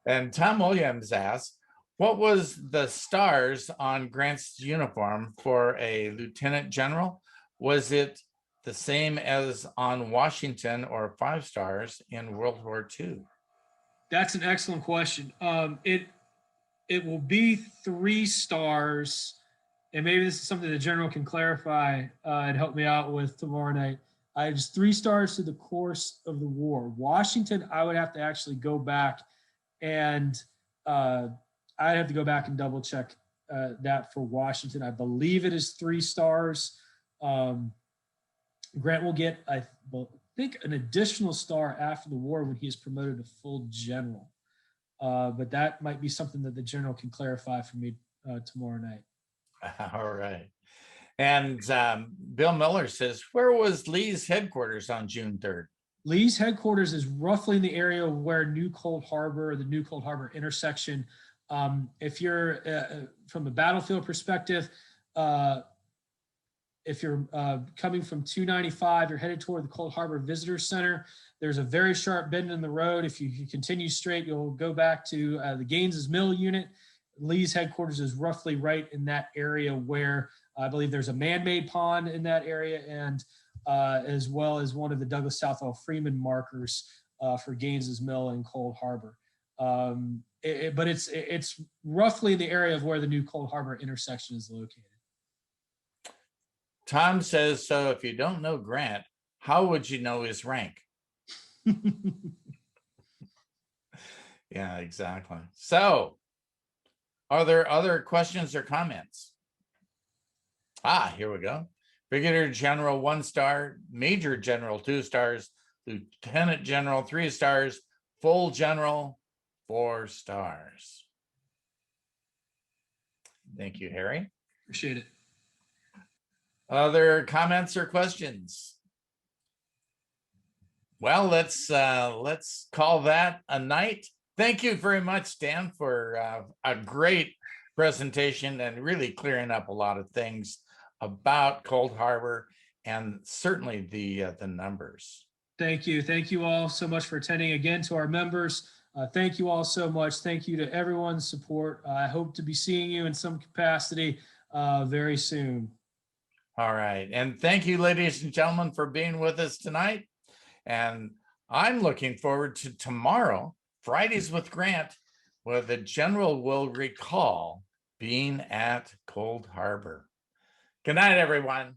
And Tom Williams asks, what was the stars on Grant's uniform for a lieutenant general? Was it the same as on Washington or 5 stars in World War II?
That's an excellent question. It will be 3 stars, and maybe this is something the general can clarify and help me out with tomorrow night. Just 3 stars to the course of the war. Washington, I would have to actually go back and I'd have to go back and double check that for Washington. I believe it is 3 stars. Grant will get, I think, an additional star after the war when he is promoted to full general. But that might be something that the general can clarify for me tomorrow night.
All right. And Bill Miller says, where was Lee's headquarters on June 3rd?
Lee's headquarters is roughly in the area where New Cold Harbor, the New Cold Harbor intersection. If you're from a battlefield perspective, if you're coming from 295, you're headed toward the Cold Harbor Visitor Center. There's a very sharp bend in the road. If you continue straight, you'll go back to the Gaines's Mill unit. Lee's headquarters is roughly right in that area where I believe there's a man-made pond in that area, and as well as one of the Douglas Southwell Freeman markers for Gaines's Mill in Cold Harbor. But it's roughly in the area of where the New Cold Harbor intersection is located.
Tom says, so if you don't know Grant, how would you know his rank? Yeah, exactly. So are there other questions or comments? Here we go. Brigadier General 1 star, Major General 2 stars, Lieutenant General 3 stars, Full General 4 stars. Thank you, Harry.
Appreciate it.
Other comments or questions? Well, let's call that a night. Thank you very much, Dan, for a great presentation and really clearing up a lot of things about Cold Harbor and certainly the numbers.
Thank you. Thank you all so much for attending. Again, to our members, thank you all so much. Thank you to everyone's support. I hope to be seeing you in some capacity very soon.
All right. And thank you, ladies and gentlemen, for being with us tonight. And I'm looking forward to tomorrow, Fridays with Grant, where the general will recall being at Cold Harbor. Good night, everyone.